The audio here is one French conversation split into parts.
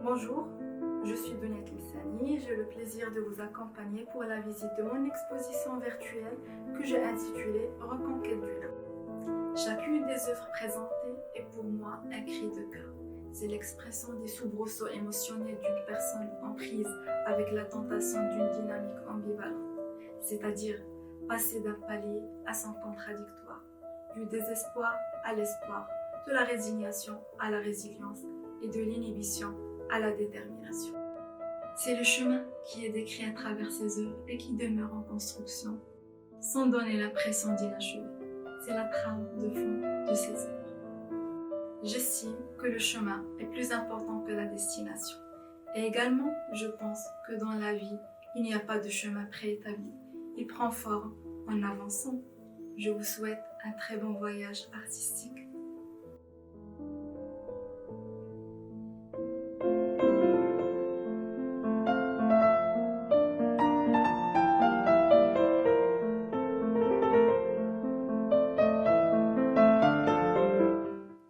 Bonjour, je suis Dunia Kimsani et j'ai le plaisir de vous accompagner pour la visite de mon exposition virtuelle que j'ai intitulée Reconquête du Lin. Chacune des œuvres présentées est pour moi un cri de cœur. C'est l'expression des soubresauts émotionnels d'une personne en prise avec la tentation d'une dynamique ambivalente, c'est-à-dire passer d'un palier à son contradictoire, du désespoir à l'espoir, de la résignation à la résilience et de l'inhibition à la détermination. C'est le chemin qui est décrit à travers ces œuvres et qui demeure en construction, sans donner l'impression d'inachevé. C'est la trame de fond de ces œuvres. J'estime que le chemin est plus important que la destination. Et également, je pense que dans la vie, il n'y a pas de chemin préétabli. Il prend forme en avançant. Je vous souhaite un très bon voyage artistique.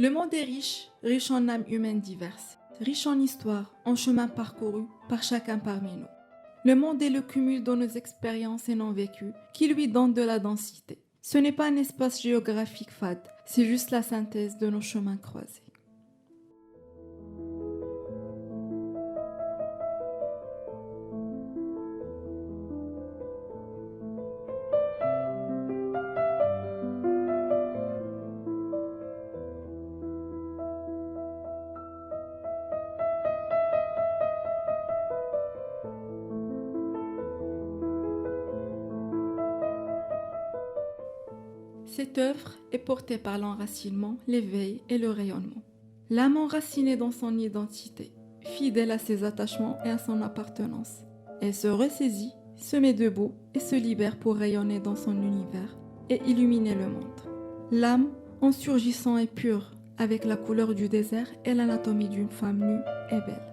Le monde est riche, riche en âmes humaines diverses, riche en histoires, en chemins parcourus par chacun parmi nous. Le monde est le cumul de nos expériences et non vécues qui lui donne de la densité. Ce n'est pas un espace géographique fade, c'est juste la synthèse de nos chemins croisés. Cette œuvre est portée par l'enracinement, l'éveil et le rayonnement. L'âme enracinée dans son identité, fidèle à ses attachements et à son appartenance. Elle se ressaisit, se met debout et se libère pour rayonner dans son univers et illuminer le monde. L'âme, en surgissant, est pure, avec la couleur du désert et l'anatomie d'une femme nue et belle.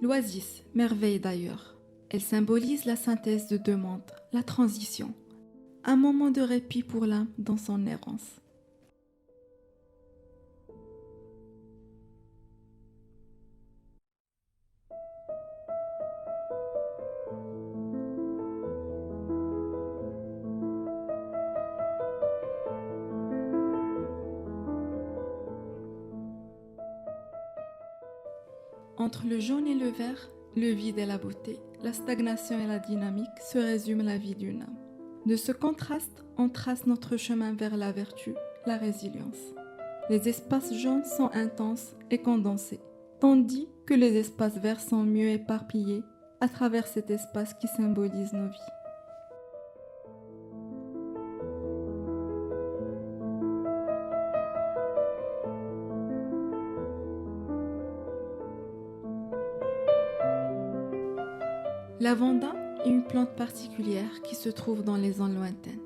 L'oasis, merveille d'ailleurs. Elle symbolise la synthèse de deux mondes, la transition. Un moment de répit pour l'âme dans son errance. Entre le jaune et le vert, le vide et la beauté, la stagnation et la dynamique se résume la vie d'une âme. De ce contraste, on trace notre chemin vers la vertu, la résilience. Les espaces jaunes sont intenses et condensés, tandis que les espaces verts sont mieux éparpillés à travers cet espace qui symbolise nos vies. La vanda est une plante particulière qui se trouve dans les zones lointaines.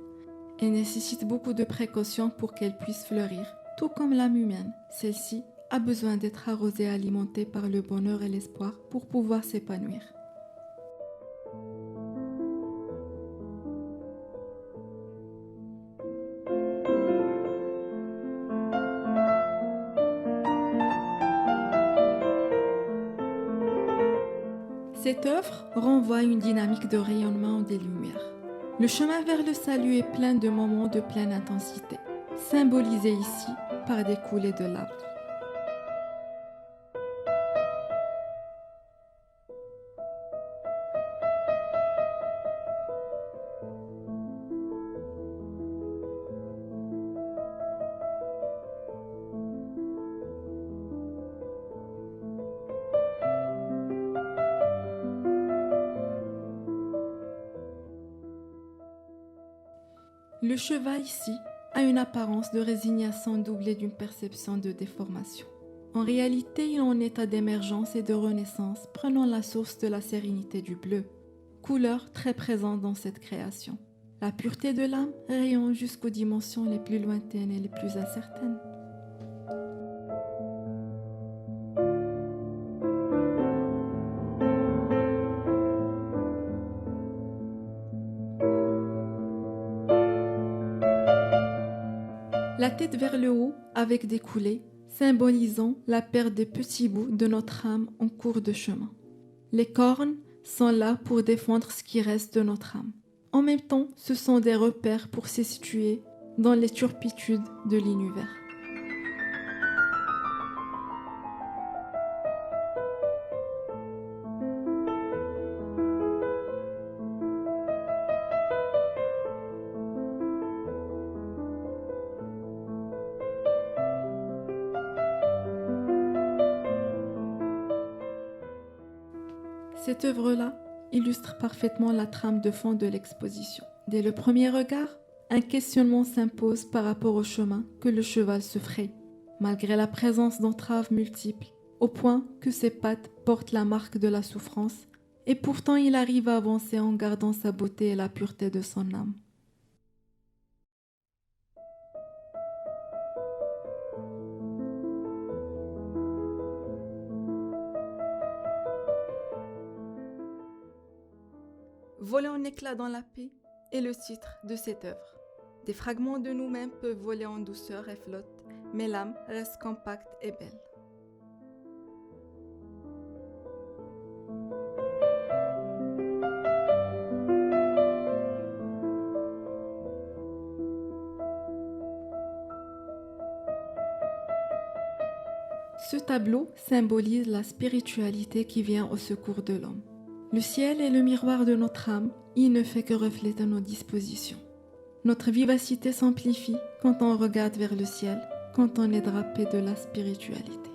Elle nécessite beaucoup de précautions pour qu'elle puisse fleurir, tout comme l'âme humaine. Celle-ci a besoin d'être arrosée et alimentée par le bonheur et l'espoir pour pouvoir s'épanouir. Cette œuvre renvoie à une dynamique de rayonnement des lumières. Le chemin vers le salut est plein de moments de pleine intensité, symbolisés ici par des coulées de lave. Le cheval ici a une apparence de résignation doublée d'une perception de déformation. En réalité, il est en état d'émergence et de renaissance, prenant la source de la sérénité du bleu, couleur très présente dans cette création. La pureté de l'âme rayonne jusqu'aux dimensions les plus lointaines et les plus incertaines. La tête vers le haut avec des coulées, symbolisant la perte des petits bouts de notre âme en cours de chemin. Les cornes sont là pour défendre ce qui reste de notre âme. En même temps, ce sont des repères pour se situer dans les turpitudes de l'univers. Cette œuvre-là illustre parfaitement la trame de fond de l'exposition. Dès le premier regard, un questionnement s'impose par rapport au chemin que le cheval se fraye, malgré la présence d'entraves multiples, au point que ses pattes portent la marque de la souffrance, et pourtant il arrive à avancer en gardant sa beauté et la pureté de son âme. Voler en éclats dans la paix est le titre de cette œuvre. Des fragments de nous-mêmes peuvent voler en douceur et flottent, mais l'âme reste compacte et belle. Ce tableau symbolise la spiritualité qui vient au secours de l'homme. Le ciel est le miroir de notre âme, il ne fait que refléter nos dispositions. Notre vivacité s'amplifie quand on regarde vers le ciel, quand on est drapé de la spiritualité.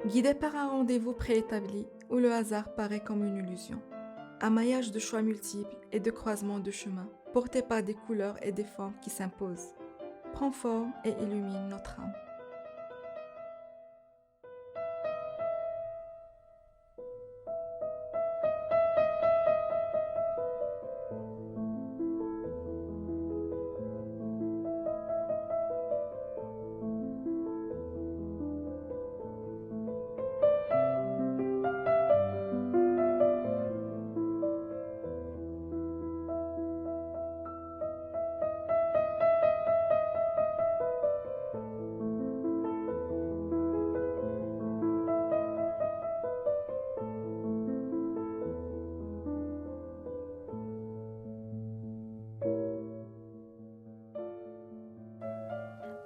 Guidé par un rendez-vous préétabli où le hasard paraît comme une illusion. Un maillage de choix multiples et de croisements de chemins, portés par des couleurs et des formes qui s'imposent, prend forme et illumine notre âme.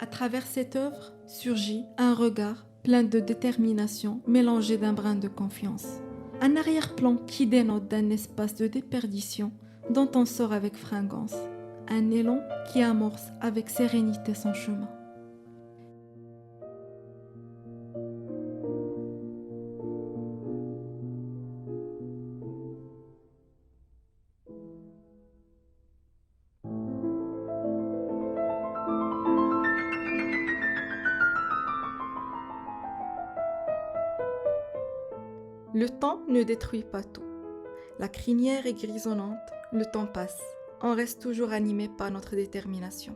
À travers cette œuvre surgit un regard plein de détermination mélangé d'un brin de confiance. Un arrière-plan qui dénote d'un espace de déperdition dont on sort avec fringance. Un élan qui amorce avec sérénité son chemin. Le temps ne détruit pas tout. La crinière est grisonnante, le temps passe. On reste toujours animé par notre détermination.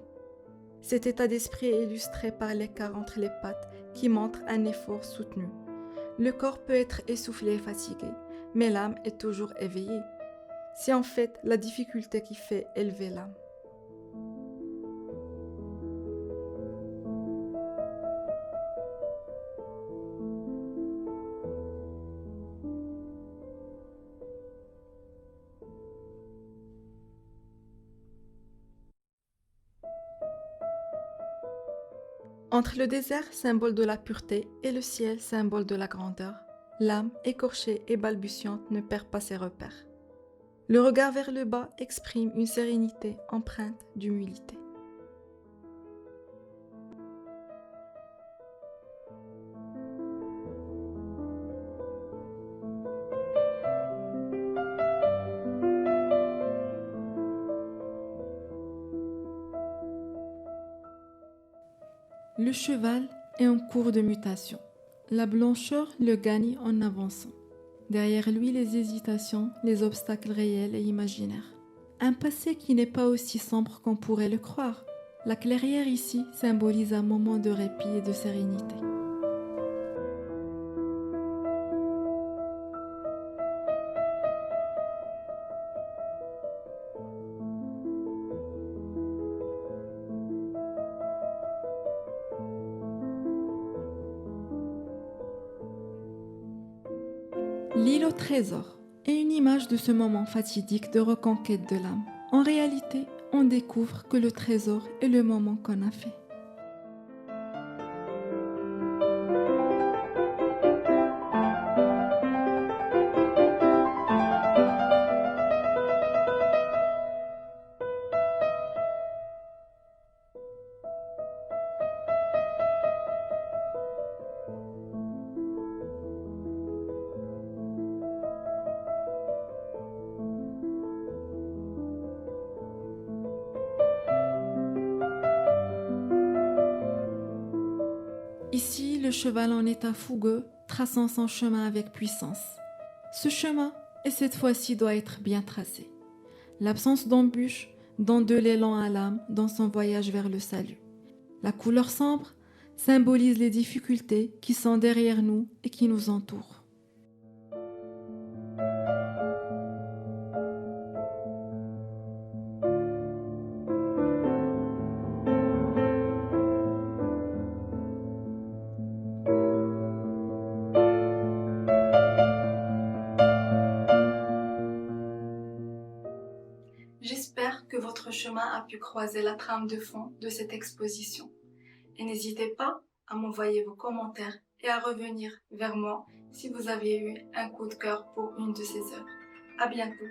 Cet état d'esprit est illustré par l'écart entre les pattes qui montre un effort soutenu. Le corps peut être essoufflé et fatigué, mais l'âme est toujours éveillée. C'est en fait la difficulté qui fait élever l'âme. Entre le désert, symbole de la pureté, et le ciel, symbole de la grandeur, l'âme, écorchée et balbutiante, ne perd pas ses repères. Le regard vers le bas exprime une sérénité empreinte d'humilité. Le cheval est en cours de mutation. La blancheur le gagne en avançant. Derrière lui, les hésitations, les obstacles réels et imaginaires. Un passé qui n'est pas aussi sombre qu'on pourrait le croire. La clairière ici symbolise un moment de répit et de sérénité. L'île au trésor est une image de ce moment fatidique de reconquête de l'âme. En réalité, on découvre que le trésor est le moment qu'on a fait. Ici, le cheval en état fougueux, traçant son chemin avec puissance. Ce chemin, et cette fois-ci, doit être bien tracé. L'absence d'embûches donne de l'élan à l'âme dans son voyage vers le salut. La couleur sombre symbolise les difficultés qui sont derrière nous et qui nous entourent. J'espère que votre chemin a pu croiser la trame de fond de cette exposition. Et n'hésitez pas à m'envoyer vos commentaires et à revenir vers moi si vous avez eu un coup de cœur pour une de ces œuvres. À bientôt!